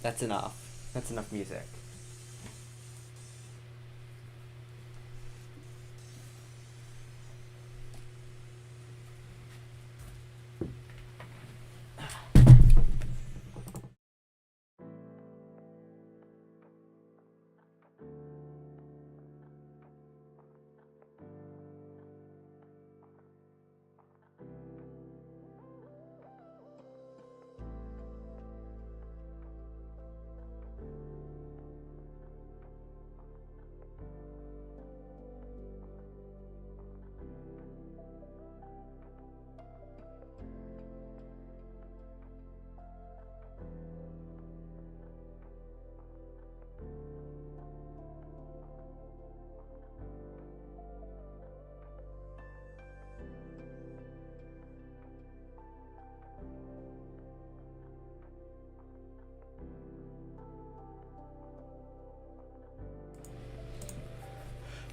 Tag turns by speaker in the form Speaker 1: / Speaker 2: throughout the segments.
Speaker 1: That's enough. That's enough music.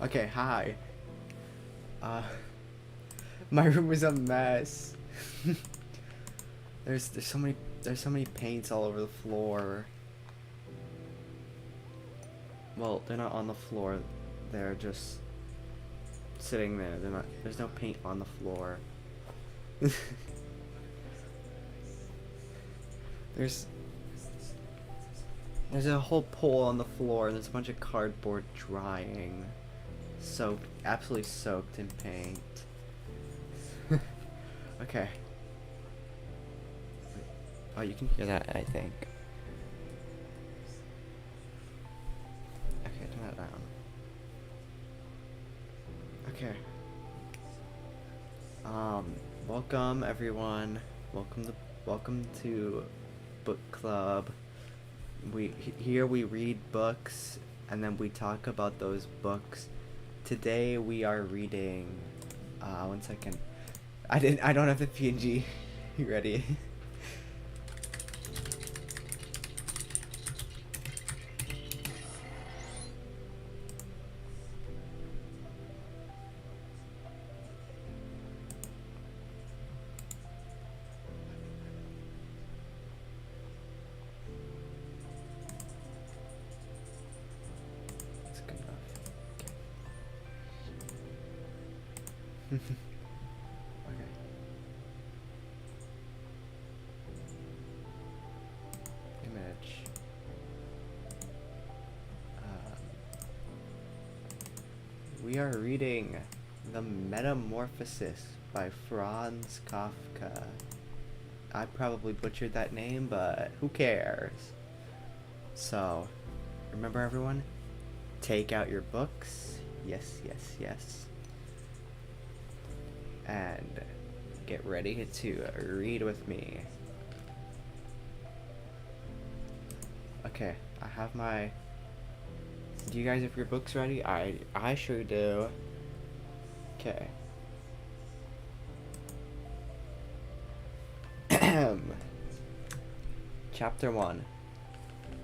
Speaker 1: Okay, hi. Uh, my room is a mess. there's so many paints all over the floor. Well, they're not on the floor. They're just sitting there. They're not. There's no paint on the floor. there's there's a whole pole on the floor, and there's a bunch of cardboard drying, soaked, absolutely soaked in paint. Okay. Oh, you can hear that, I think. Okay, turn that down. Okay. Welcome everyone. Welcome to book club. Here we read books and then we talk about those books. Today we are reading. One second. I don't have the PNG. You ready? It's good enough. Okay. Image. We are reading The Metamorphosis by Franz Kafka. I probably butchered that name, but who cares? So, remember everyone? Take out your books. Yes, yes, yes. And get ready to read with me. Okay, I have my... Do you guys have your books ready? I sure do. Okay. Chapter 1.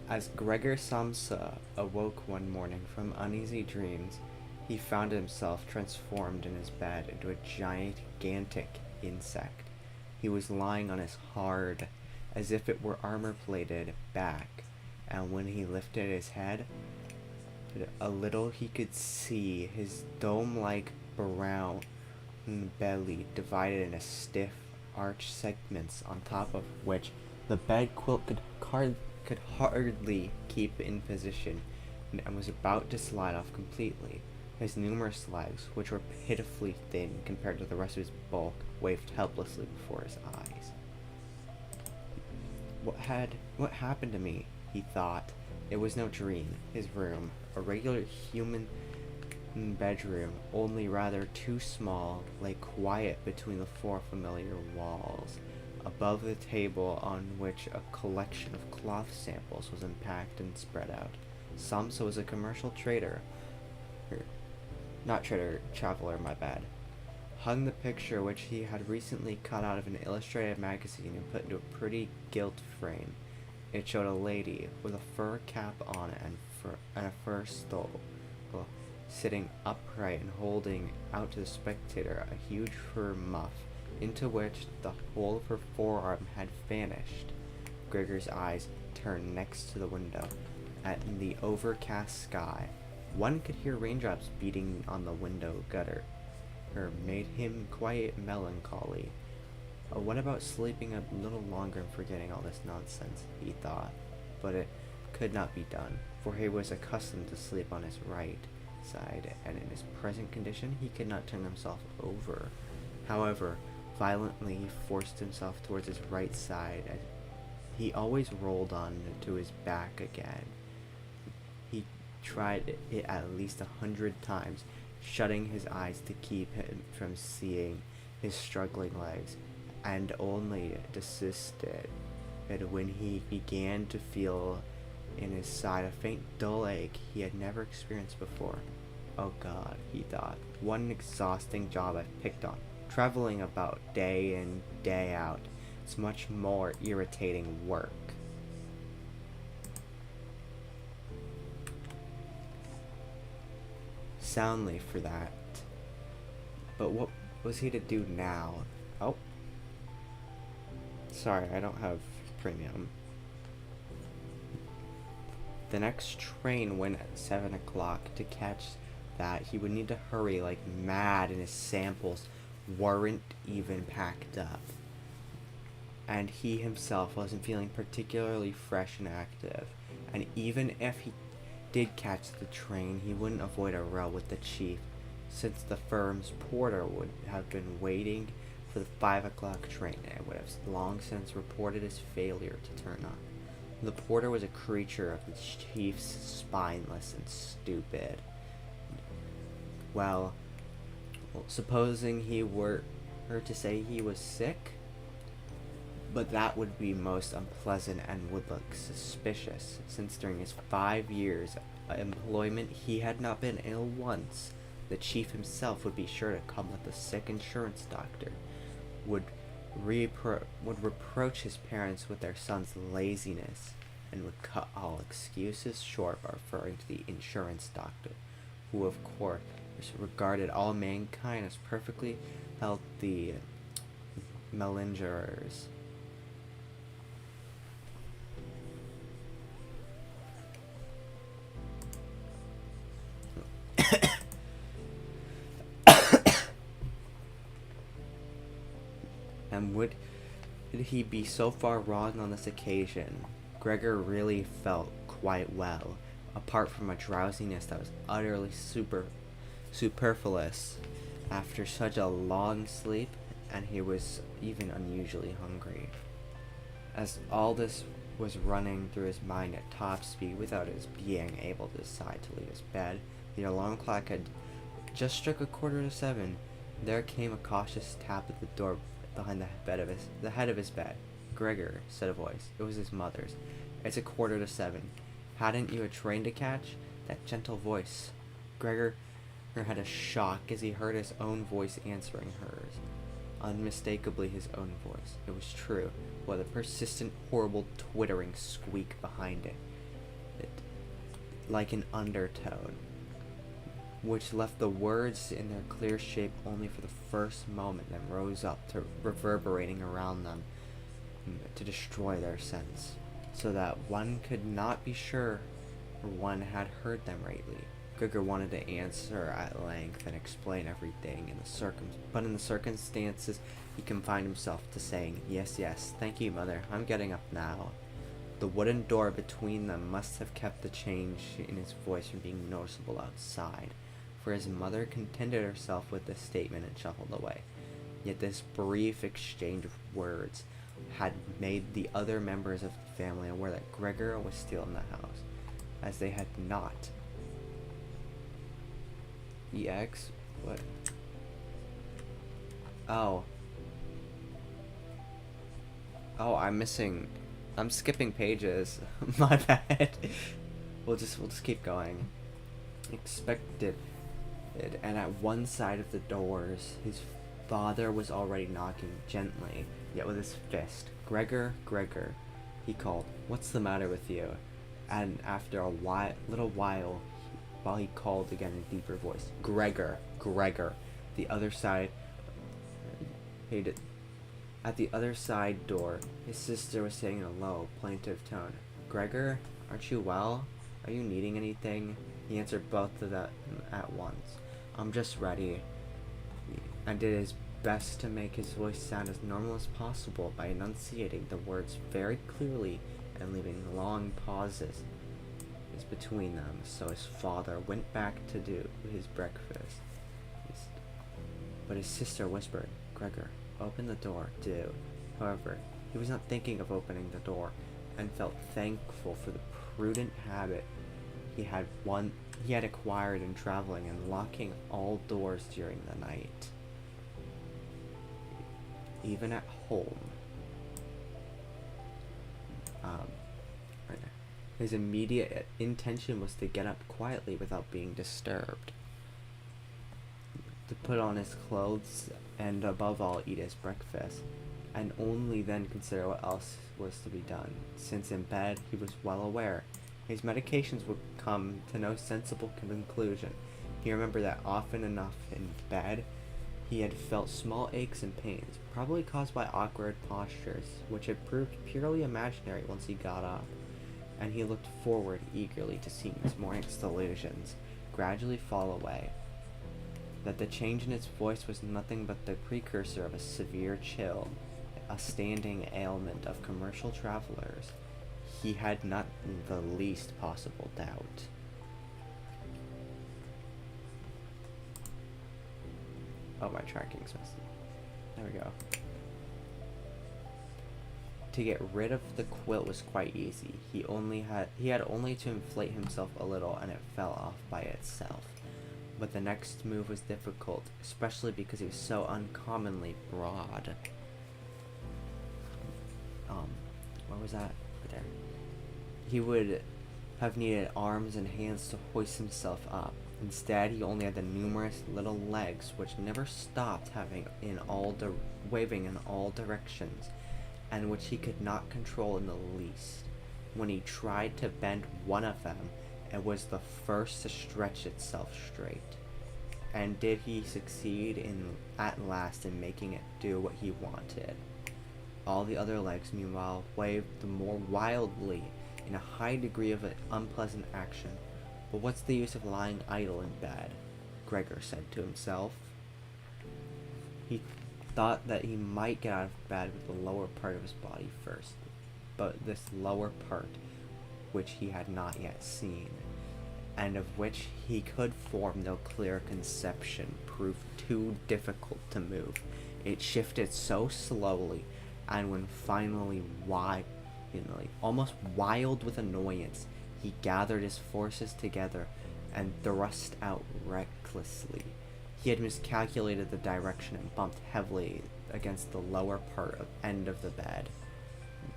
Speaker 1: As Gregor Samsa awoke one morning from uneasy dreams, he found himself transformed in his bed into a gigantic insect. He was lying on his hard, as if it were armor-plated, back, and when he lifted his head a little he could see his dome-like brown belly divided into stiff, arched segments on top of which the bed quilt could hardly keep in position, and was about to slide off completely. His numerous legs, which were pitifully thin compared to the rest of his bulk, waved helplessly before his eyes. What happened to me? He thought. It was no dream. His room, a regular human bedroom, only rather too small, lay quiet between the four familiar walls. Above the table on which a collection of cloth samples was unpacked and spread out. Samsa was a commercial trader. Not trader, traveler, my bad. Hung the picture which he had recently cut out of an illustrated magazine and put into a pretty gilt frame. It showed a lady with a fur cap on and a fur stole, sitting upright and holding out to the spectator a huge fur muff, into which the whole of her forearm had vanished. Gregor's eyes turned next to the window. In the overcast sky, one could hear raindrops beating on the window gutter. Made him quite melancholy. What about sleeping a little longer and forgetting all this nonsense, he thought. But it could not be done, for he was accustomed to sleep on his right side, and in his present condition he could not turn himself over. However, violently he forced himself towards his right side, as he always rolled on to his back again. He tried it at least 100 times, shutting his eyes to keep him from seeing his struggling legs, and only desisted when he began to feel in his side a faint dull ache he had never experienced before. Oh God, he thought, what an exhausting job I've picked on, traveling about day in, day out. It's much more irritating work. Soundly for that. But what was he to do now? Oh. Sorry, I don't have premium. The next train went at 7 o'clock. To catch that, he would need to hurry like mad, and his samples weren't even packed up. And he himself wasn't feeling particularly fresh and active. And even if he did catch the train, he wouldn't avoid a row with the chief, since the firm's porter would have been waiting for the 5 o'clock train and would have long since reported his failure to turn up. The porter was a creature of the chief's, spineless and stupid. Well, supposing he were to say he was sick, but that would be most unpleasant and would look suspicious, since during his 5 years employment he had not been ill once. The chief himself would be sure to come with a sick insurance doctor, would reproach his parents with their son's laziness, and would cut all excuses short by referring to the insurance doctor, who of course regarded all mankind as perfectly healthy malingerers. And would he be so far wrong on this occasion? Gregor really felt quite well, apart from a drowsiness that was utterly superfluous after such a long sleep, and he was even unusually hungry. As all this was running through his mind at top speed without his being able to decide to leave his bed, the alarm clock had just struck 7:15. There came a cautious tap at the door behind the head of his bed. "Gregor," said a voice. It was his mother's. "It's 7:15. Hadn't you a train to catch?" That gentle voice. Gregor had a shock as he heard his own voice answering hers. Unmistakably his own voice. It was true, with a persistent, horrible, twittering squeak behind it, like an undertone, which left the words in their clear shape only for the first moment, then rose up to reverberating around them to destroy their sense, so that one could not be sure one had heard them rightly. Gregor wanted to answer at length and explain everything, but in the circumstances he confined himself to saying, "Yes, yes, thank you, Mother, I'm getting up now." The wooden door between them must have kept the change in his voice from being noticeable outside, for his mother contented herself with this statement and shuffled away. Yet this brief exchange of words had made the other members of the family aware that Gregor was still in the house, as they had not. EX? What? Oh, I'm skipping pages. My bad. We'll just keep going. Expected. And at one side of the doors, his father was already knocking gently, yet with his fist. "Gregor, Gregor," he called. "What's the matter with you?" And after a little while he called again in a deeper voice, "Gregor, Gregor." At the other side door, his sister was saying in a low, plaintive tone, Gregor, aren't you well? Are you needing anything? He answered both of them at once. I'm just ready. And did his best to make his voice sound as normal as possible by enunciating the words very clearly and leaving long pauses between them, so his father went back to do his breakfast. But his sister whispered, Gregor, open the door, do. However, he was not thinking of opening the door, and felt thankful for the prudent habit he had acquired in traveling and locking all doors during the night, even at home. His immediate intention was to get up quietly without being disturbed, to put on his clothes, and above all eat his breakfast, and only then consider what else was to be done, since in bed he was well aware his medications would come to no sensible conclusion. He remembered that often enough in bed he had felt small aches and pains, probably caused by awkward postures, which had proved purely imaginary once he got up, and he looked forward eagerly to seeing this morning's delusions gradually fall away. That the change in his voice was nothing but the precursor of a severe chill, a standing ailment of commercial travelers, he had not the least possible doubt. Oh, my tracking's messed up. There we go. To get rid of the quilt was quite easy. He had only to inflate himself a little and it fell off by itself. But the next move was difficult, especially because he was so uncommonly broad. Where was that? Right there. He would have needed arms and hands to hoist himself up. Instead, he only had the numerous little legs which never stopped waving in all directions, and which he could not control in the least. When he tried to bend one of them, it was the first to stretch itself straight. And did he succeed at last in making it do what he wanted? All the other legs, meanwhile, waved more wildly in a high degree of unpleasant action. But what's the use of lying idle in bed? Gregor said to himself. He thought that he might get out of bed with the lower part of his body first, but this lower part, which he had not yet seen, and of which he could form no clear conception, proved too difficult to move. It shifted so slowly, and when finally almost wild with annoyance, he gathered his forces together and thrust out recklessly. He had miscalculated the direction and bumped heavily against the lower end of the bed,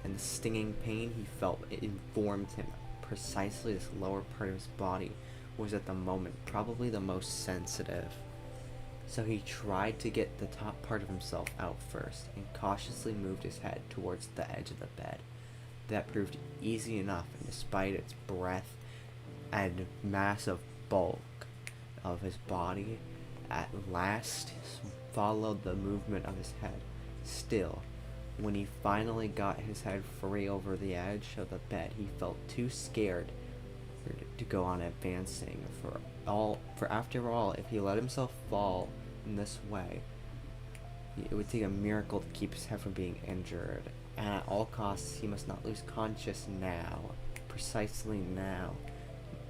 Speaker 1: and the stinging pain he felt informed him precisely this lower part of his body was at the moment probably the most sensitive. So he tried to get the top part of himself out first, and cautiously moved his head towards the edge of the bed. That proved easy enough, and despite its breadth and massive bulk of his body, at last followed the movement of his head. Still, when he finally got his head free over the edge of the bed, he felt too scared to go on advancing. For after all, if he let himself fall in this way, it would take a miracle to keep his head from being injured. And at all costs, he must not lose consciousness now. Precisely now.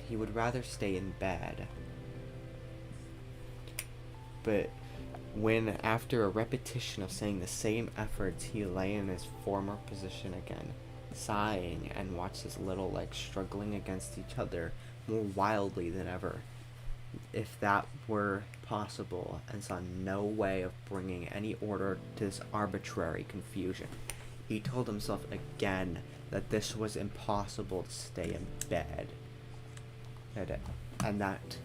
Speaker 1: He would rather stay in bed. But when, after a repetition of saying the same efforts, he lay in his former position again, sighing, and watched his little legs struggling against each other more wildly than ever, if that were possible, and saw no way of bringing any order to this arbitrary confusion, he told himself again that this was impossible to stay in bed, and that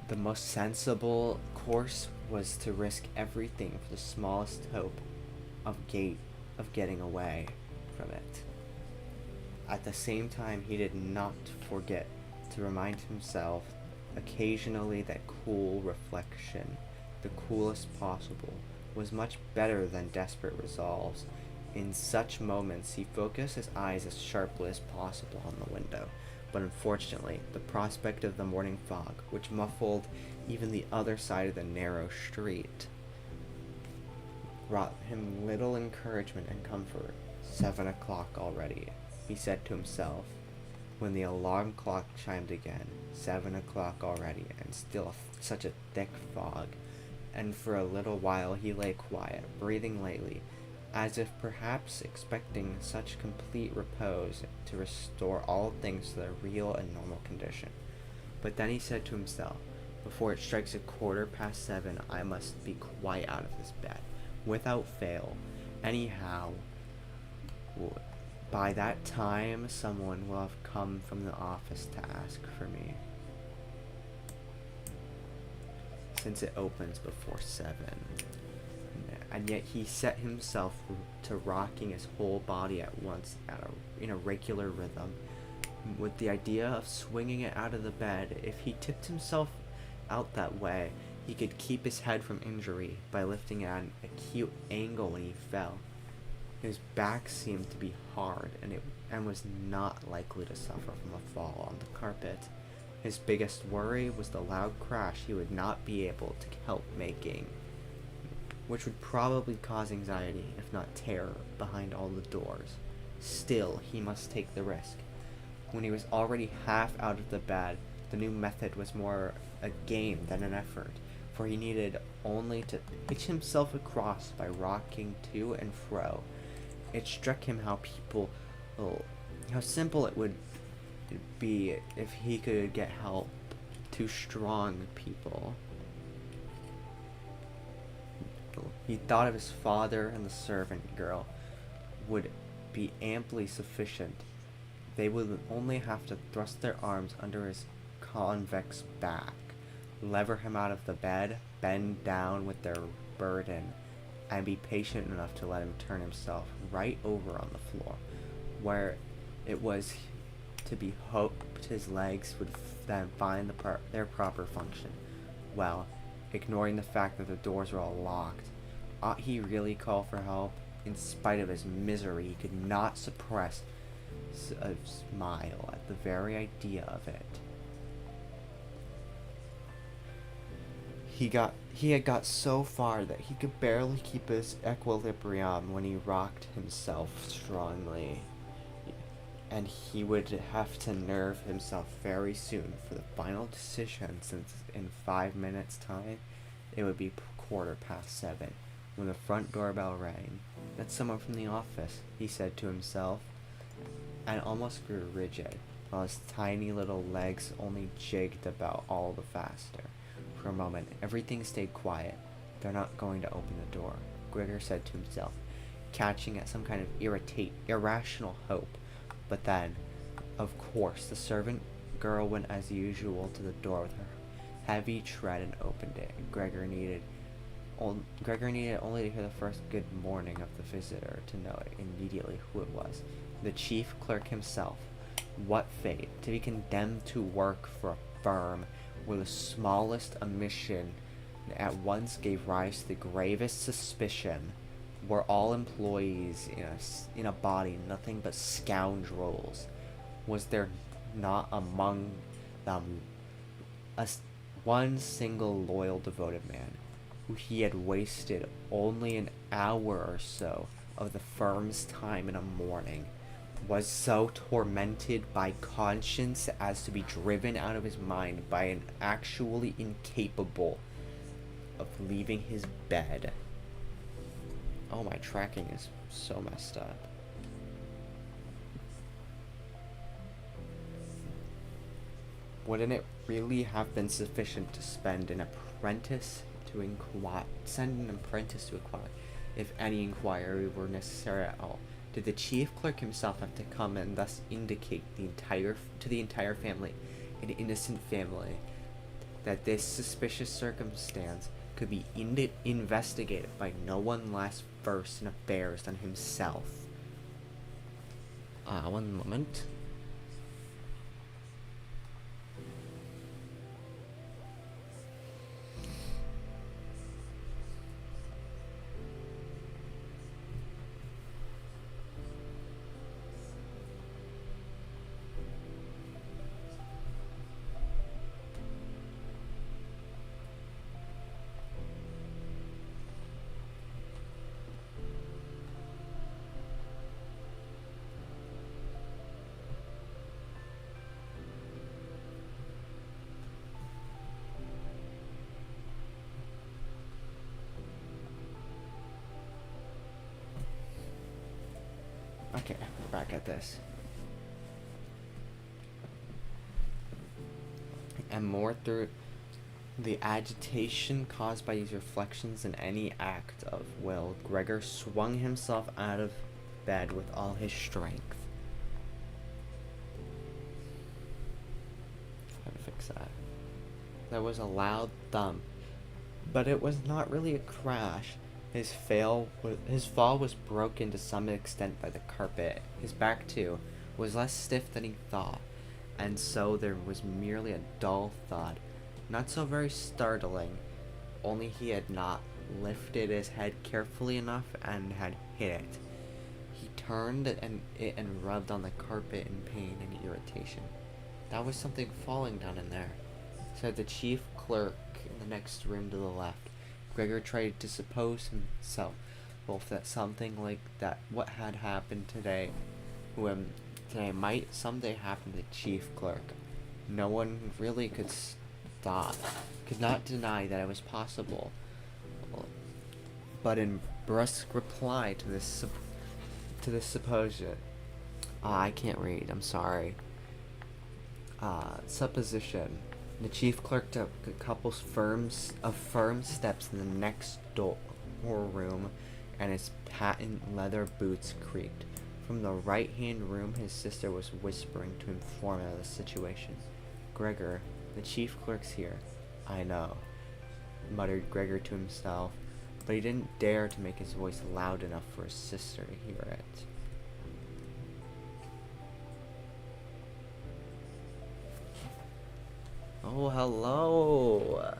Speaker 1: the most sensible course was to risk everything for the smallest hope of getting away from it. At the same time, he did not forget to remind himself occasionally that cool reflection, the coolest possible, was much better than desperate resolves, In such moments, he focused his eyes as sharply as possible on the window, but unfortunately, the prospect of the morning fog, which muffled even the other side of the narrow street, brought him little encouragement and comfort. 7 o'clock already, he said to himself, when the alarm clock chimed again. 7 o'clock already, and still such a thick fog. And for a little while he lay quiet, breathing lightly, as if perhaps expecting such complete repose to restore all things to their real and normal condition. But then he said to himself, before it strikes 7:15, I must be quite out of this bed, without fail. Anyhow, by that time someone will have come from the office to ask for me, since it opens before 7. And yet he set himself to rocking his whole body at once in a regular rhythm, with the idea of swinging it out of the bed. If he tipped himself out that way, he could keep his head from injury by lifting at an acute angle when he fell. His back seemed to be hard, and was not likely to suffer from a fall on the carpet. His biggest worry was the loud crash he would not be able to help making, which would probably cause anxiety, if not terror, behind all the doors. Still, he must take the risk. When he was already half out of the bed, the new method was more a game than an effort, for he needed only to pitch himself across by rocking to and fro. It struck him how simple it would be if he could get help to strong people. He thought of his father and the servant girl would be amply sufficient. They would only have to thrust their arms under his convex back, lever him out of the bed, bend down with their burden, and be patient enough to let him turn himself right over on the floor, where it was to be hoped his legs would then find their proper function. Well, ignoring the fact that the doors were all locked, ought he really call for help? In spite of his misery, he could not suppress a smile at the very idea of it. He had got so far that he could barely keep his equilibrium when he rocked himself strongly, and he would have to nerve himself very soon for the final decision, since in 5 minutes' time it would be 7:15 when the front doorbell rang. That's someone from the office, he said to himself, and almost grew rigid, while his tiny little legs only jigged about all the faster. For a moment, everything stayed quiet. They're not going to open the door, Gregor said to himself, catching at some kind of irrational hope. But then, of course, the servant girl went as usual to the door with her heavy tread and opened it. Gregor needed only to hear the first good morning of the visitor to know immediately who it was. The chief clerk himself. What fate, to be condemned to work for a firm where the smallest omission at once gave rise to the gravest suspicion, were all employees in a body nothing but scoundrels. Was there not among them one single loyal devoted man, who he had wasted only an hour or so of the firm's time in a morning, was so tormented by conscience as to be driven out of his mind by an actually incapable of leaving his bed? Oh, my tracking is so messed up. Wouldn't it really have been sufficient to send an apprentice to inquire, if any inquiry were necessary at all? Did the chief clerk himself have to come and thus indicate to the entire family, an innocent family, that this suspicious circumstance could be investigated by no one less versed in affairs than himself? One moment. crack at this. And more through the agitation caused by these reflections than any act of will, Gregor swung himself out of bed with all his strength. How to fix that? There was a loud thump, but it was not really a crash. His fall was broken to some extent by the carpet. His back, too, was less stiff than he thought, and so there was merely a dull thud. Not so very startling, only he had not lifted his head carefully enough and had hit it. He turned and rubbed on the carpet in pain and irritation. That was something falling down in there, said the chief clerk in the next room to the left. Gregor tried to suppose himself both that something like that what had happened today might someday happen to the chief clerk. No one really could not deny that it was possible. But in brusque reply to this supposition, I can't read, I'm sorry. Supposition. The chief clerk took a couple firm steps in the next door room, and his patent leather boots creaked. From the right-hand room, his sister was whispering to inform him of the situation. Gregor, the chief clerk's here. I know, muttered Gregor to himself, but he didn't dare to make his voice loud enough for his sister to hear it. Oh, hello!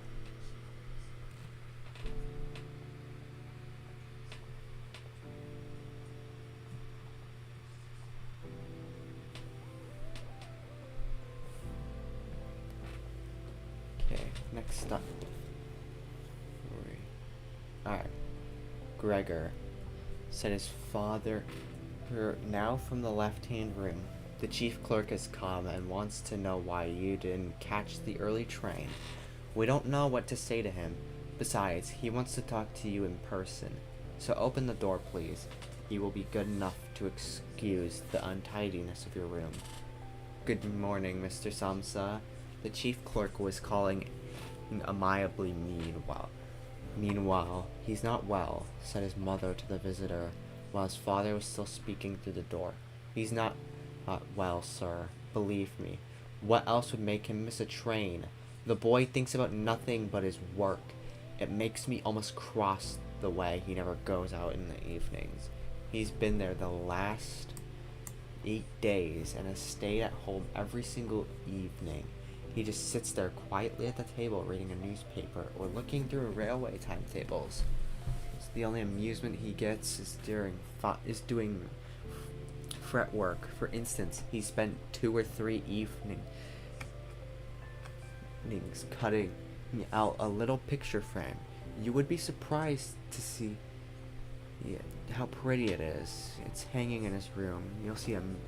Speaker 1: Okay, next up. Alright. Gregor, said his father, now from the left-hand room. The chief clerk has come and wants to know why you didn't catch the early train. We don't know what to say to him. Besides, he wants to talk to you in person. So open the door, please. He will be good enough to excuse the untidiness of your room. Good morning, Mr. Samsa. The chief clerk was calling amiably Meanwhile, he's not well, said his mother to the visitor, while his father was still speaking through the door. He's not well, sir. Believe me. What else would make him miss a train? The boy thinks about nothing but his work. It makes me almost cross the way he never goes out in the evenings. He's been there the last 8 days and has stayed at home every single evening. He just sits there quietly at the table reading a newspaper or looking through railway timetables. So the only amusement he gets is doing fret work. For instance, he spent 2 or 3 evenings cutting out a little picture frame. You would be surprised to see how pretty it is. It's hanging in his room. You'll see him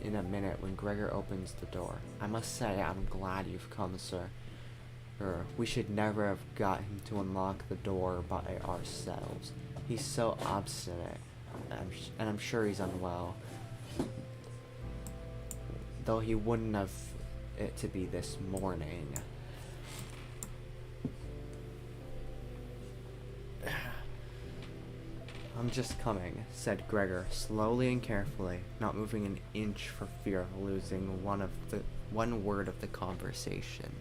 Speaker 1: in a minute when Gregor opens the door. I must say, I'm glad you've come, sir. We should never have got him to unlock the door by ourselves. He's so obstinate, and I'm sure he's unwell. Though he wouldn't have it to be this morning. I'm just coming, said Gregor, slowly and carefully, not moving an inch for fear of losing one word of the conversation.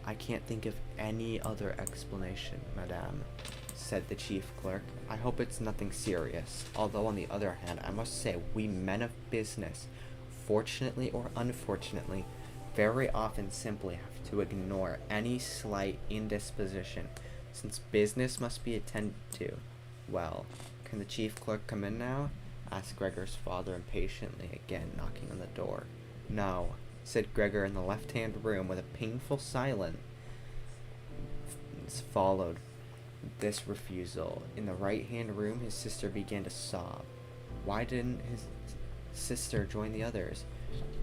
Speaker 1: I can't think of any other explanation, madame, said the chief clerk. I hope it's nothing serious, although on the other hand, I must say we men of business, fortunately or unfortunately, very often simply have to ignore any slight indisposition, since business must be attended to. Well, can the chief clerk come in now? Asked Gregor's father impatiently, again knocking on the door. No, said Gregor in the left-hand room with a painful silence followed this refusal. In the right-hand room, his sister began to sob. Why didn't his sister join the others?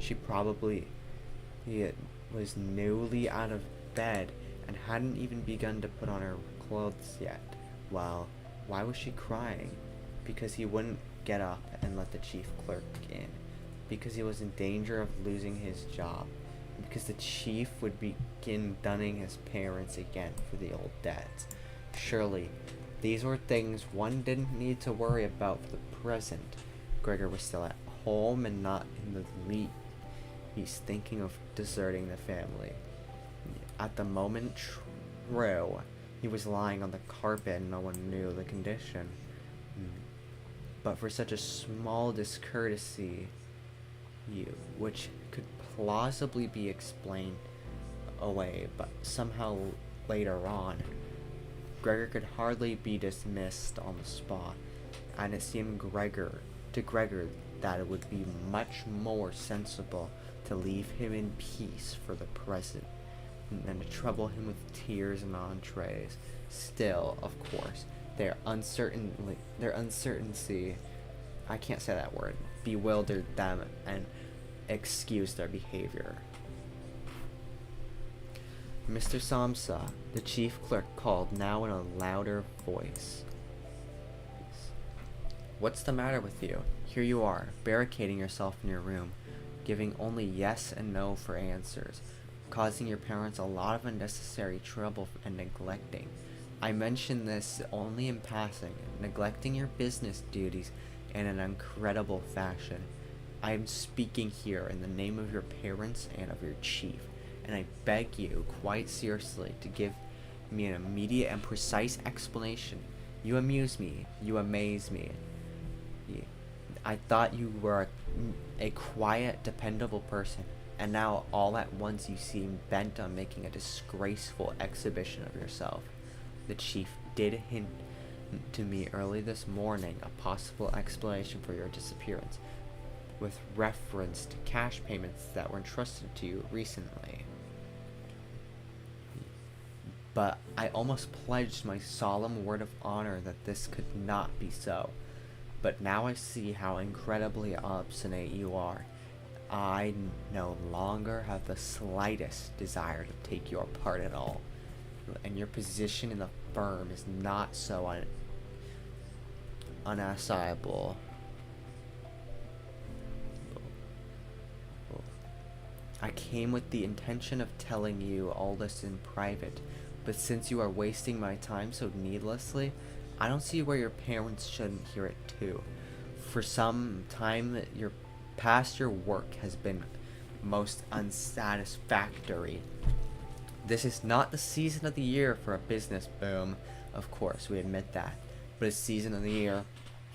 Speaker 1: She probably was newly out of bed and hadn't even begun to put on her clothes yet. Well, why was she crying? Because he wouldn't get up and let the chief clerk in, because he was in danger of losing his job, and because the chief would begin dunning his parents again for the old debts. Surely, these were things one didn't need to worry about for the present. Gregor was still at home and not in the least thinking of deserting the family. At the moment, true, he was lying on the carpet and no one knew the condition. But for such a small discourtesy, which could plausibly be explained away, but somehow later on, Gregor could hardly be dismissed on the spot, and it seemed to Gregor that it would be much more sensible to leave him in peace for the present than to trouble him with tears and entrees. Still, of course, their uncertainty, I can't say that word, bewildered them and excused their behavior. Mr. Samsa, the chief clerk, called now in a louder voice. What's the matter with you? Here you are, barricading yourself in your room, giving only yes and no for answers, causing your parents a lot of unnecessary trouble and neglecting. I mention this only in passing, neglecting your business duties in an incredible fashion. I am speaking here in the name of your parents and of your chief, and I beg you, quite seriously, to give me an immediate and precise explanation. You amuse me. You amaze me. I thought you were a quiet, dependable person, and now all at once you seem bent on making a disgraceful exhibition of yourself. The chief did hint to me early this morning a possible explanation for your disappearance, with reference to cash payments that were entrusted to you recently. But I almost pledged my solemn word of honor that this could not be so. But now I see how incredibly obstinate you are. I no longer have the slightest desire to take your part at all, and your position in the firm is not so unassailable. I came with the intention of telling you all this in private, but since you are wasting my time so needlessly, I don't see where your parents shouldn't hear it too. For some time, your work has been most unsatisfactory. This is not the season of the year for a business boom, of course, we admit that, but a season of the year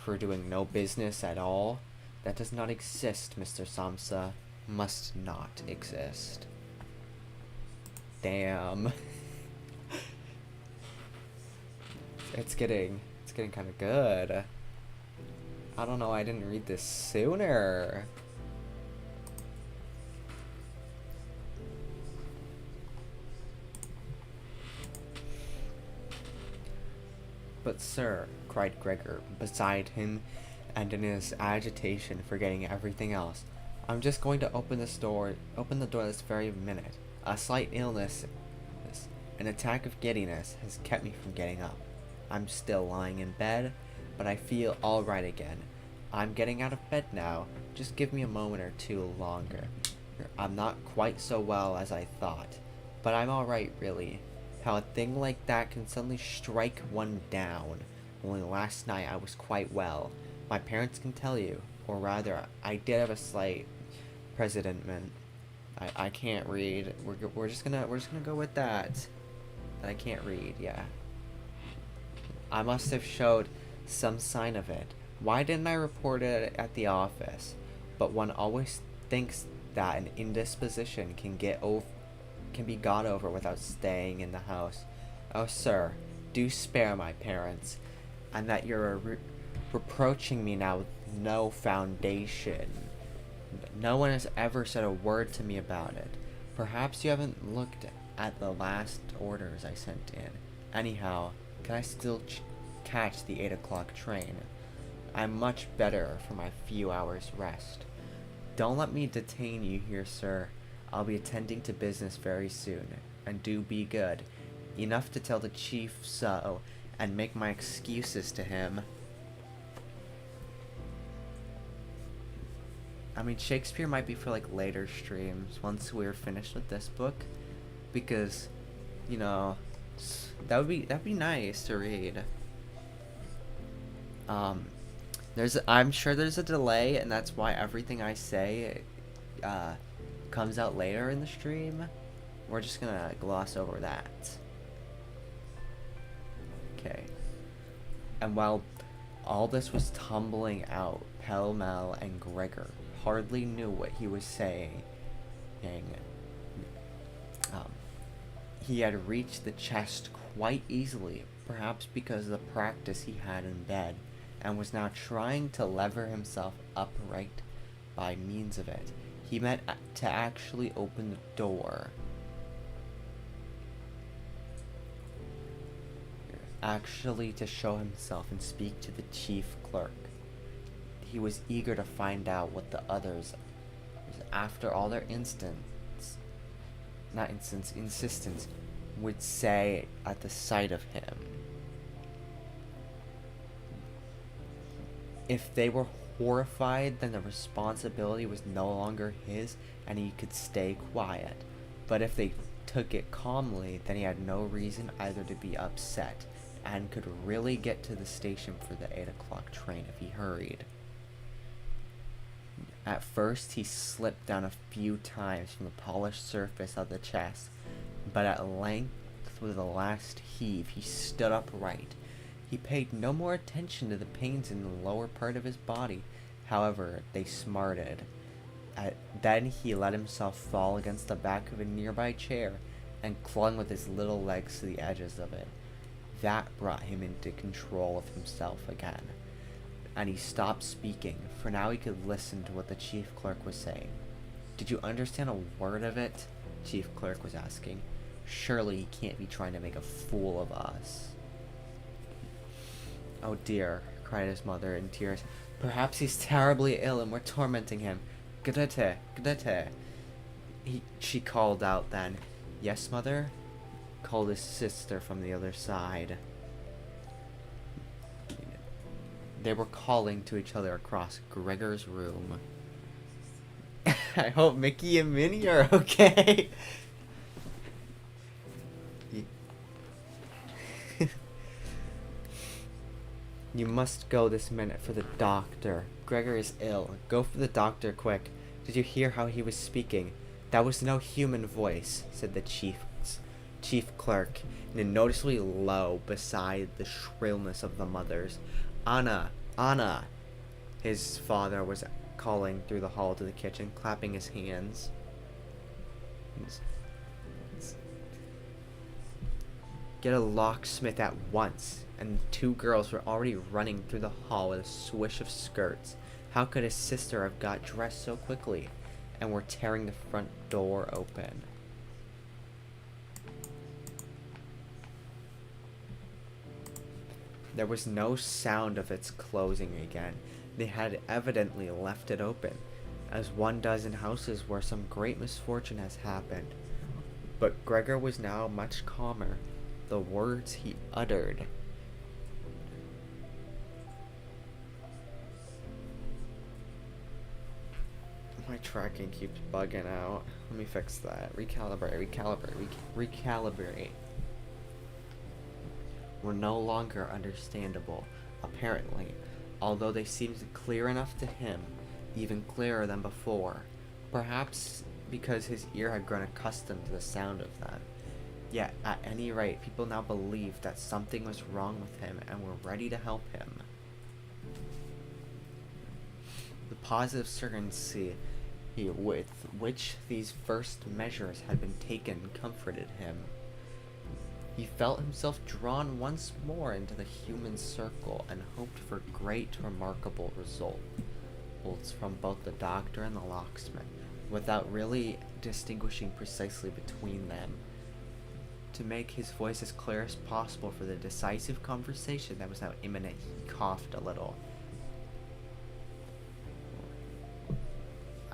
Speaker 1: for doing no business at all, that does not exist, Mr. Samsa. Must not exist. Damn. It's getting kind of good. I don't know, I didn't read this sooner. But sir, cried Gregor, beside him and in his agitation forgetting everything else, I'm just going to open the door this very minute. A slight illness, an attack of giddiness, has kept me from getting up. I'm still lying in bed, but I feel all right again. I'm getting out of bed now. Just give me a moment or two longer. I'm not quite so well as I thought, but I'm all right, really. How a thing like that can suddenly strike one down. Only last night I was quite well. My parents can tell you, or rather, I did have a slight presentiment. I can't read. We're just gonna go with that. I can't read. Yeah. I must have showed some sign of it. Why didn't I report it at the office? But one always thinks that an indisposition can be got over without staying in the house. Oh, sir, do spare my parents, and that you're reproaching me now with no foundation. No one has ever said a word to me about it. Perhaps you haven't looked at the last orders I sent in. Anyhow, can I still catch the 8 o'clock train? I'm much better for my few hours' rest. Don't let me detain you here, sir. I'll be attending to business very soon, and do be good. Enough to tell the chief so, and make my excuses to him. I mean, Shakespeare might be for like later streams once we're finished with this book, because, you know, that'd be nice to read. Um, I'm sure there's a delay, and that's why everything I say, uh, comes out later in the stream. We're just gonna gloss over that. Okay. And while all this was tumbling out pell-mell, and Gregor hardly knew what he was saying. He had reached the chest quite easily, perhaps because of the practice he had in bed, and was now trying to lever himself upright by means of it. He meant to actually open the door. Actually to show himself and speak to the chief clerk. He was eager to find out what the others, after all their insistence, would say at the sight of him. If they were horrified, then the responsibility was no longer his, and he could stay quiet. But if they took it calmly, then he had no reason either to be upset, and could really get to the station for the 8 o'clock train if he hurried. At first, he slipped down a few times from the polished surface of the chest, but at length, with the last heave, he stood upright. He paid no more attention to the pains in the lower part of his body. However, they smarted. Then he let himself fall against the back of a nearby chair, and clung with his little legs to the edges of it. That brought him into control of himself again, and he stopped speaking, for now he could listen to what the chief clerk was saying. "Did you understand a word of it?" Chief clerk was asking. "Surely he can't be trying to make a fool of us." "Oh dear," cried his mother in tears. "Perhaps he's terribly ill and we're tormenting him. Grete, Grete." She called out then. "Yes, mother?" called his sister from the other side. They were calling to each other across Gregor's room. I hope Mickey and Minnie are okay. You must go this minute for the doctor. Gregor is ill. Go for the doctor quick. Did you hear how he was speaking? That was no human voice, said the chief clerk, in a noticeably low beside the shrillness of the mother's. "Anna! Anna!" His father was calling through the hall to the kitchen, clapping his hands. "Get a locksmith at once." And the two girls were already running through the hall with a swish of skirts. How could his sister have got dressed so quickly? And were tearing the front door open. There was no sound of its closing again. They had evidently left it open, as one does in houses where some great misfortune has happened. But Gregor was now much calmer. The words he uttered. My tracking keeps bugging out. Let me fix that. Recalibrate. Were no longer understandable, apparently, although they seemed clear enough to him, even clearer than before, perhaps because his ear had grown accustomed to the sound of them. Yet, at any rate, people now believed that something was wrong with him and were ready to help him. The positive certainty with which these first measures had been taken comforted him. He felt himself drawn once more into the human circle and hoped for great remarkable results from both the doctor and the locksmith, without really distinguishing precisely between them. To make his voice as clear as possible for the decisive conversation that was now imminent, he coughed a little.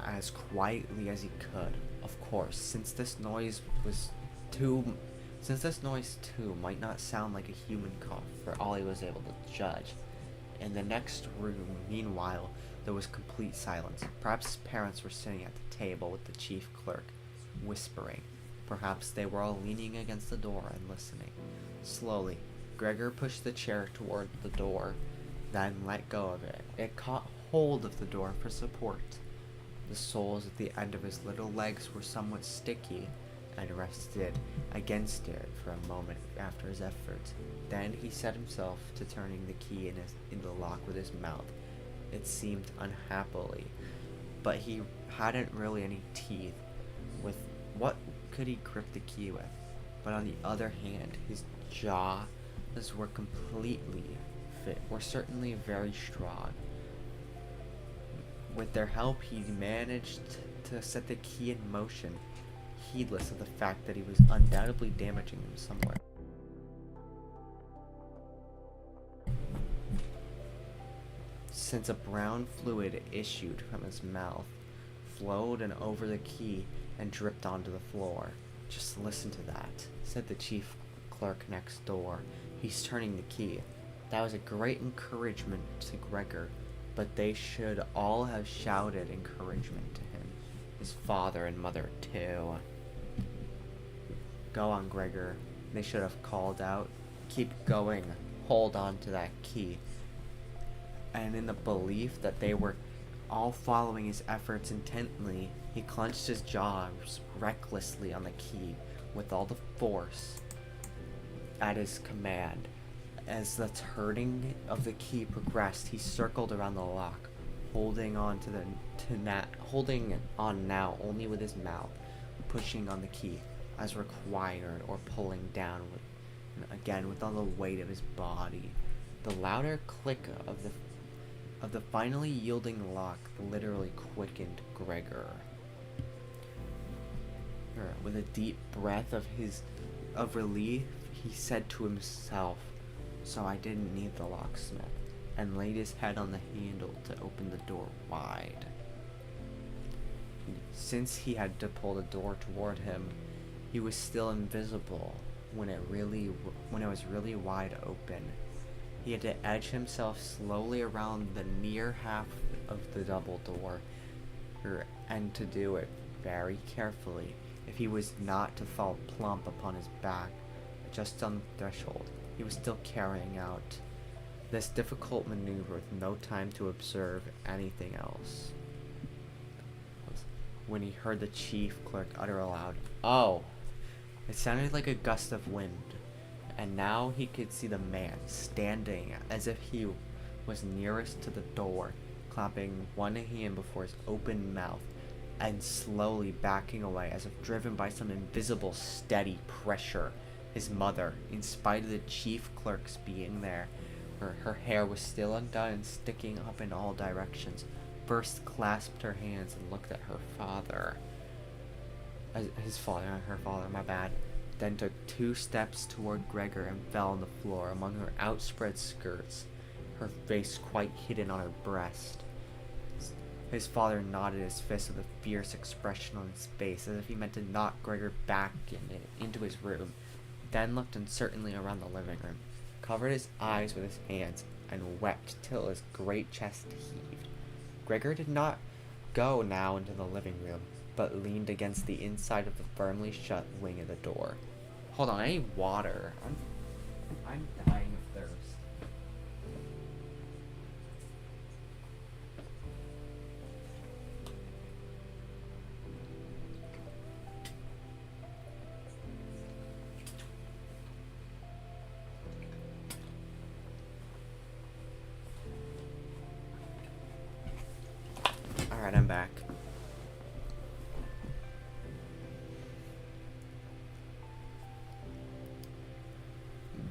Speaker 1: As quietly as he could, of course, since this noise too might not sound like a human cough for all he was able to judge. In the next room, meanwhile, There was complete silence. Perhaps his parents were sitting at the table with the chief clerk, whispering. Perhaps they were all leaning against the door and listening. Slowly, Gregor pushed the chair toward the door, then let go of it. It caught hold of the door for support. The soles at the end of his little legs were somewhat sticky and rested against it for a moment after his efforts. Then he set himself to turning the key in the lock with his mouth. It seemed unhappily, but he hadn't really any teeth. With what could he grip the key with? But on the other hand, his jaws were completely fit, were certainly very strong. With their help, he managed to set the key in motion, heedless of the fact that he was undoubtedly damaging them somewhere. Since a brown fluid issued from his mouth, flowed and over the key, and dripped onto the floor. "Just listen to that," said the chief clerk next door. "He's turning the key." That was a great encouragement to Gregor, but they should all have shouted encouragement to him. His father and mother, too. "Go on, Gregor," they should have called out. "Keep going. Hold on to that key." And in the belief that they were all following his efforts intently, he clenched his jaws recklessly on the key with all the force at his command. As the turning of the key progressed, he circled around the lock, holding on now only with his mouth, pushing on the key as required, or pulling down with all the weight of his body. The louder click of the finally yielding lock literally quickened Gregor. With a deep breath of relief, he said to himself, "So I didn't need the locksmith," and laid his head on the handle to open the door wide. Since he had to pull the door toward him, he was still invisible when it was really wide open. He had to edge himself slowly around the near half of the double door, and to do it very carefully, if he was not to fall plump upon his back just on the threshold. He was still carrying out this difficult maneuver with no time to observe anything else, when he heard the chief clerk utter aloud, "Oh!" It sounded like a gust of wind, and now he could see the man standing as if he was nearest to the door, clapping one hand before his open mouth, and slowly backing away as if driven by some invisible steady pressure. His mother, in spite of the chief clerk's being there, her hair was still undone and sticking up in all directions, first clasped her hands and looked at her father. Her father, my bad. Then took 2 steps toward Gregor and fell on the floor among her outspread skirts, her face quite hidden on her breast. His father nodded his fist with a fierce expression on his face, as if he meant to knock Gregor back into his room, then looked uncertainly around the living room, covered his eyes with his hands, and wept till his great chest heaved. Gregor did not go now into the living room, but leaned against the inside of the firmly shut wing of the door. Hold on, I need water. I'm dying of thirst. Alright, I'm back.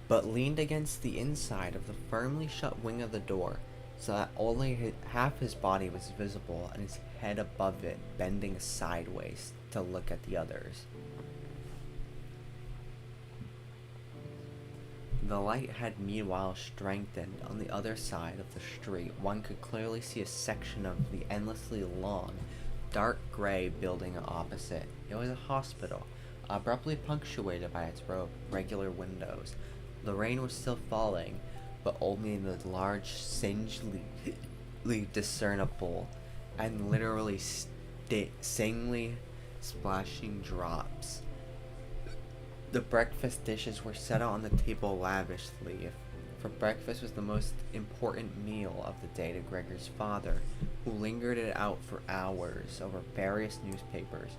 Speaker 1: But leaned against the inside of the firmly shut wing of the door, so that only half his body was visible and his head above it bending sideways to look at the others. The light had meanwhile strengthened. On the other side of the street, one could clearly see a section of the endlessly long, dark gray building opposite. It was a hospital, abruptly punctuated by its row of regular windows. The rain was still falling, but only the large singed discernible and literally singly splashing drops. The breakfast dishes were set out on the table lavishly, for breakfast was the most important meal of the day to Gregor's father, who lingered it out for hours over various newspapers.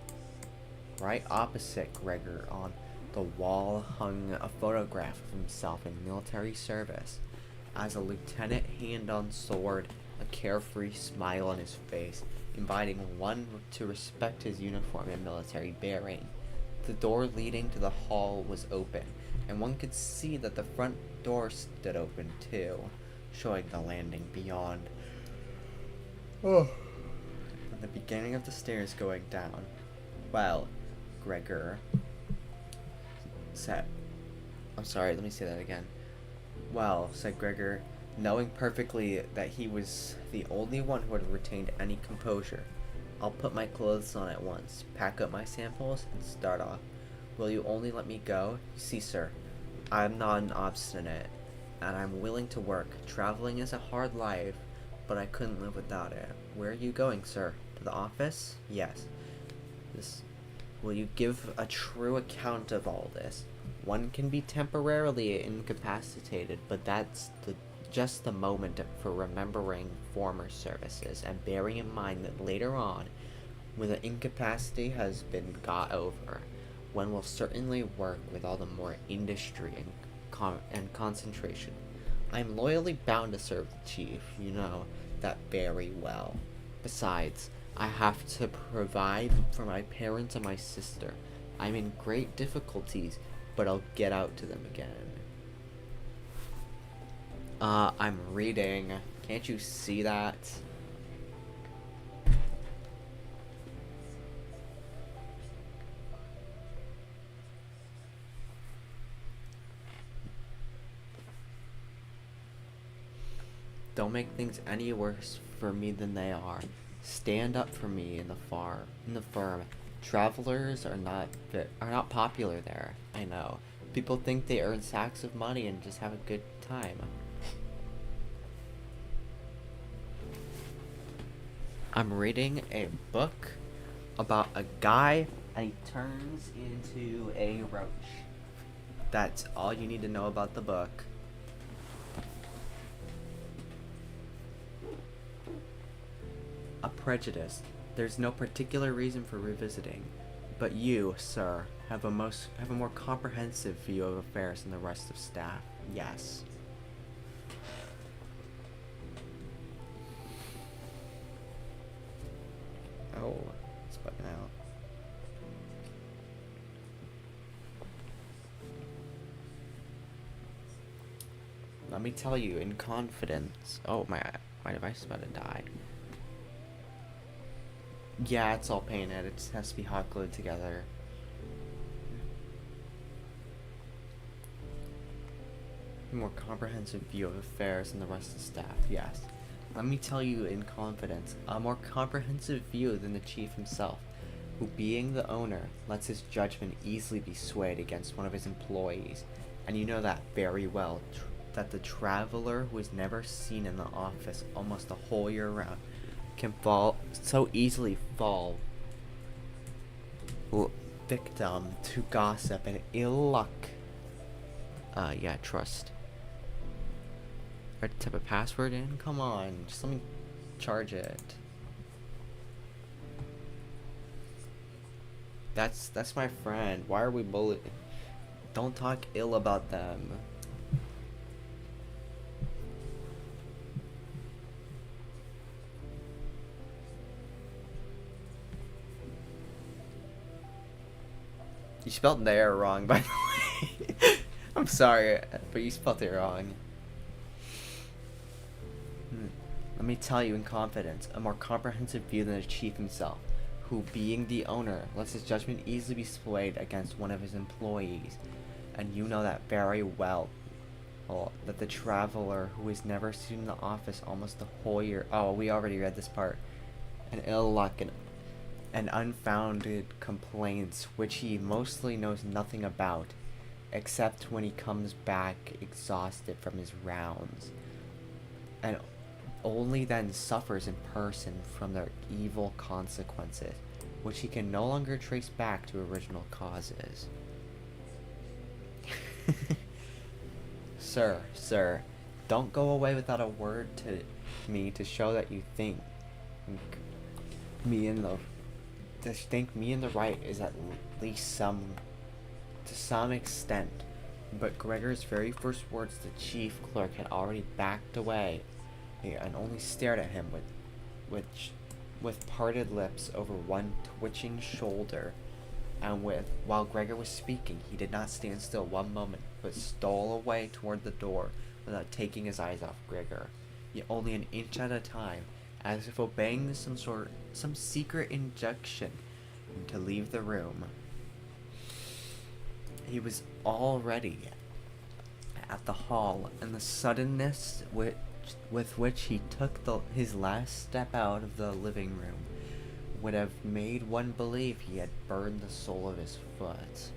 Speaker 1: Right opposite Gregor on the wall hung a photograph of himself in military service, as a lieutenant, hand on sword, a carefree smile on his face, inviting one to respect his uniform and military bearing. The door leading to the hall was open, and one could see that the front door stood open too, showing the landing beyond. And the beginning of the stairs going down. Well, Gregor said, I'm sorry, let me say that again. Well, said Gregor, knowing perfectly that he was the only one who had retained any composure. I'll put my clothes on at once, pack up my samples, and start off. Will you only let me go? You see, sir, I'm not an obstinate, and I'm willing to work. Traveling is a hard life, but I couldn't live without it. Where are you going, sir? To the office? Yes. Will you give a true account of all this? One can be temporarily incapacitated, but that's just the moment for remembering former services and bearing in mind that later on, when the incapacity has been got over, one will certainly work with all the more industry and concentration. I am loyally bound to serve the chief, you know that very well. Besides, I have to provide for my parents and my sister. I'm in great difficulties, but I'll get out to them again. I'm reading. Can't you see that? Don't make things any worse for me than they are. Stand up for me in the firm. Travelers are not popular there. I know. People think they earn sacks of money and just have a good time. I'm reading a book about a guy and he turns into a roach. That's all you need to know about the book. A prejudice. There's no particular reason for revisiting, but you, sir, have a more comprehensive view of affairs than the rest of staff. Yes. Oh, it's button out. Let me tell you in confidence. Oh, my device is about to die. Yeah, it's all painted. It just has to be hot glued together. A more comprehensive view of affairs than the rest of the staff. Yes. Let me tell you in confidence, a more comprehensive view than the chief himself, who being the owner, lets his judgment easily be swayed against one of his employees, and you know that very well, that the traveler who is never seen in the office almost the whole year round can so easily fall victim to gossip and ill luck. Yeah, trust. I type a password in? Come on, just let me charge it. That's my friend. Why are we bullying? Don't talk ill about them. You spelled there wrong, by the way. I'm sorry, but you spelled it wrong. Let me tell you in confidence, a more comprehensive view than the chief himself, who, being the owner, lets his judgment easily be swayed against one of his employees. And you know that very well, that the traveler who is never seen in the office almost the whole year. Oh, we already read this part. And ill luck and unfounded complaints, which he mostly knows nothing about, except when he comes back exhausted from his rounds. And only then suffers in person from their evil consequences, which he can no longer trace back to original causes. Sir, don't go away without a word to me to show that you think me in the right is at least to some extent. But Gregor's very first words to the chief clerk had already backed away and only stared at him with parted lips over one twitching shoulder. And while Gregor was speaking, he did not stand still one moment, but stole away toward the door without taking his eyes off Gregor, yet only an inch at a time, as if obeying some secret injunction to leave the room. He was already at the hall, and the suddenness with which he took his last step out of the living room would have made one believe he had burned the sole of his foot.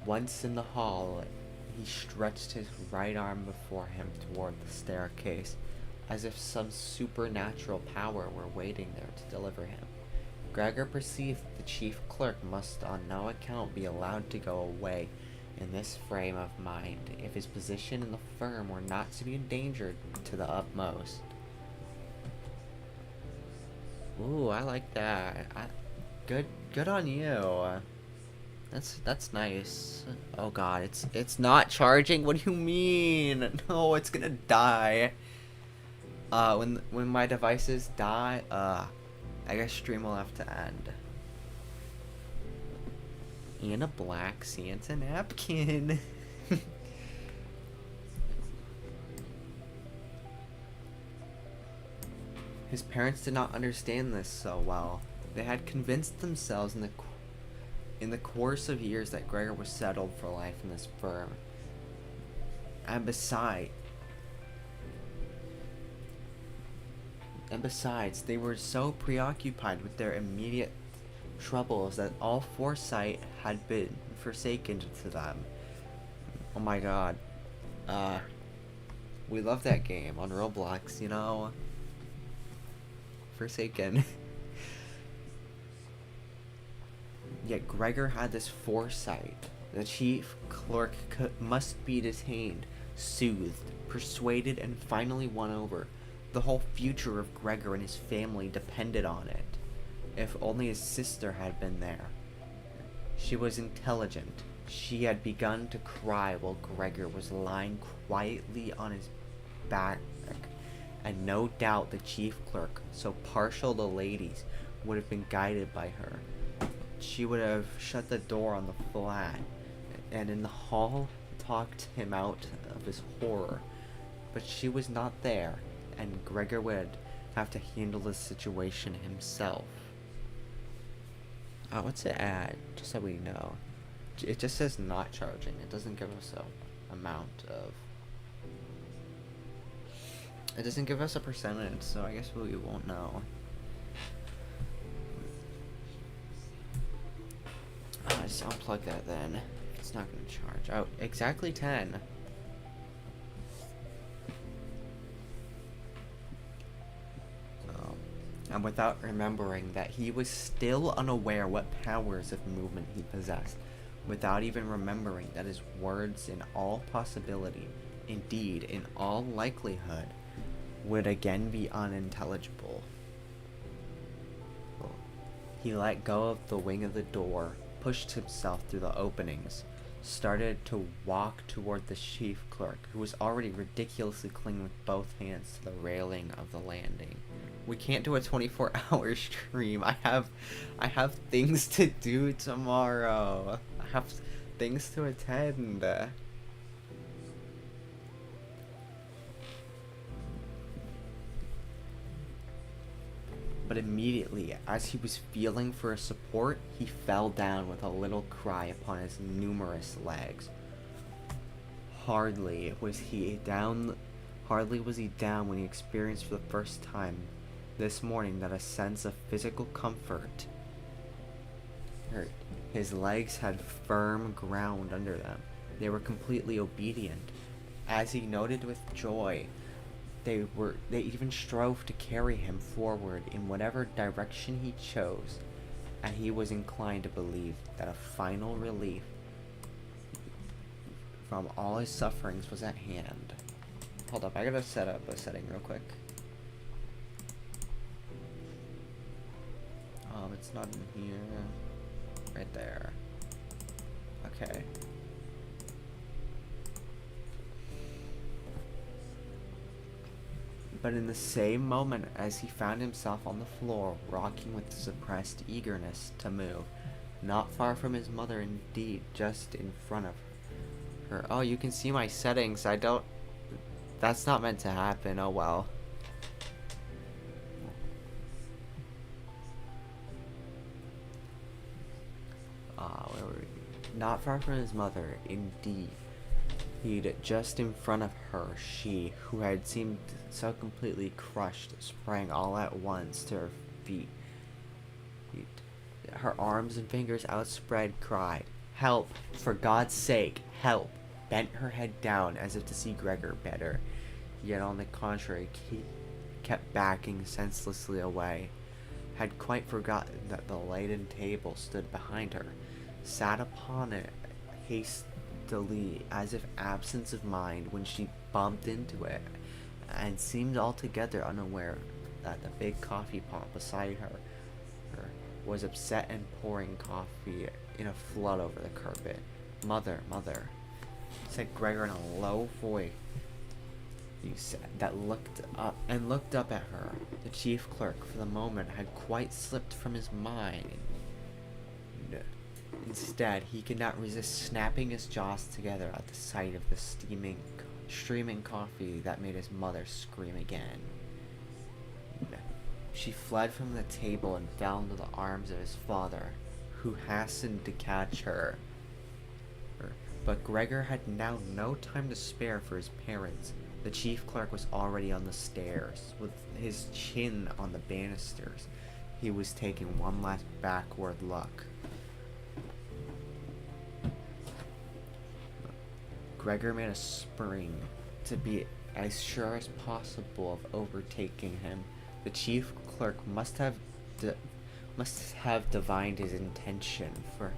Speaker 1: Once in the hall, he stretched his right arm before him toward the staircase, as if some supernatural power were waiting there to deliver him. Gregor perceived that the chief clerk must on no account be allowed to go away in this frame of mind, if his position in the firm were not to be endangered to the utmost. Ooh, I like that. Good on you. That's nice. Oh god, it's not charging. What do you mean? No, it's gonna die. When my devices die, I guess stream will have to end. And a black Santa napkin. His parents did not understand this so well. They had convinced themselves in the course of years that Gregor was settled for life in this firm. And besides, they were so preoccupied with their immediate troubles that all foresight had been forsaken to them. Oh my god. We love that game on Roblox, you know? Forsaken. Yet Gregor had this foresight. The chief clerk must be detained, soothed, persuaded, and finally won over. The whole future of Gregor and his family depended on it. If only his sister had been there. She was intelligent. She had begun to cry while Gregor was lying quietly on his back, and no doubt the chief clerk, so partial to ladies, would have been guided by her. She would have shut the door on the flat, and in the hall talked him out of his horror. But she was not there, and Gregor would have to handle the situation himself. What's it at? Just so we know. It just says not charging. It doesn't give us a amount of... It doesn't give us a percentage, so I guess we won't know. Just unplug that then. It's not going to charge. Oh, exactly 10. And without remembering that he was still unaware what powers of movement he possessed, without even remembering that his words in all possibility, indeed in all likelihood, would again be unintelligible. He let go of the wing of the door, pushed himself through the openings, started to walk toward the chief clerk, who was already ridiculously clinging with both hands to the railing of the landing. We can't do a 24-hour stream. I have things to do tomorrow. I have things to attend. But immediately, as he was feeling for a support, he fell down with a little cry upon his numerous legs. Hardly was he down when he experienced for the first time this morning that a sense of physical comfort hurt. His legs had firm ground under them. They were completely obedient, as he noted with joy, they even strove to carry him forward in whatever direction he chose, and he was inclined to believe that a final relief from all his sufferings was at hand. Hold up, I gotta set up a setting real quick. It's not in here. Right there. Okay. But in the same moment as he found himself on the floor, rocking with suppressed eagerness to move, not far from his mother indeed, just in front of her. Oh, you can see my settings. That's not meant to happen. Oh well. Where were we? Not far from his mother, indeed. He'd just in front of her, she, who had seemed so completely crushed, sprang all at once to her feet. Her arms and fingers outspread, cried, "Help! For God's sake, help!" Bent her head down as if to see Gregor better, yet on the contrary kept backing senselessly away. Had quite forgotten that the lighted table stood behind her, sat upon it hastily as if absence of mind when she bumped into it, and seemed altogether unaware that the big coffee pot beside her was upset and pouring coffee in a flood over the carpet. "Mother, mother," said Gregor in a low voice that looked up at her. The chief clerk, for the moment, had quite slipped from his mind. Instead, he could not resist snapping his jaws together at the sight of the streaming coffee that made his mother scream again. She fled from the table and fell into the arms of his father, who hastened to catch her. But Gregor had now no time to spare for his parents. The chief clerk was already on the stairs, with his chin on the banisters. He was taking one last backward look. Gregor made a spring to be as sure as possible of overtaking him. The chief clerk must have divined his intention, for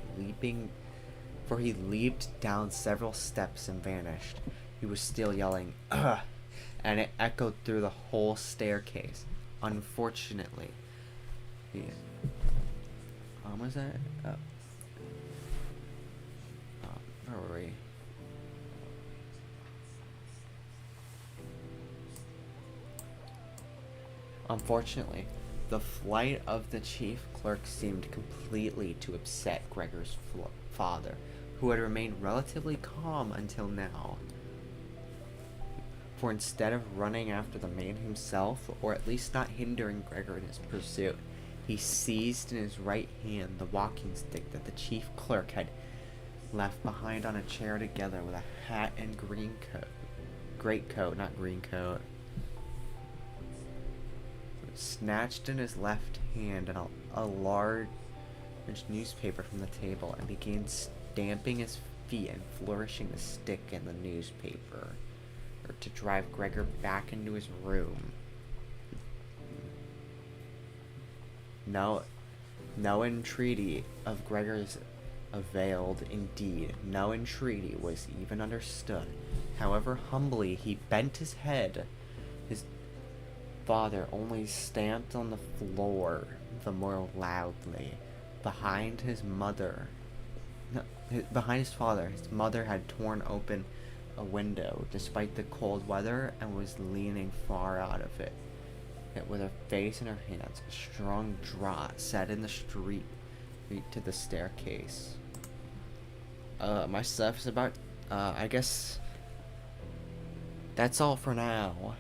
Speaker 1: he leaped down several steps and vanished. He was still yelling, "Ugh!" and it echoed through the whole staircase. Unfortunately, was that? Where were we? Unfortunately, the flight of the chief clerk seemed completely to upset Gregor's father, who had remained relatively calm until now. For instead of running after the man himself, or at least not hindering Gregor in his pursuit, he seized in his right hand the walking stick that the chief clerk had left behind on a chair, together with a hat and greatcoat, not greencoat. Snatched in his left hand a large newspaper from the table, and began stamping his feet and flourishing the stick and the newspaper, to drive Gregor back into his room. No entreaty of Gregor's availed. Indeed, no entreaty was even understood. However humbly he bent his head, his father only stamped on the floor the more loudly. Behind his father, his mother had torn open a window despite the cold weather, and was leaning far out of it, with her face in her hands. A strong draught set in the street to the staircase. My stuff's about, I guess that's all for now.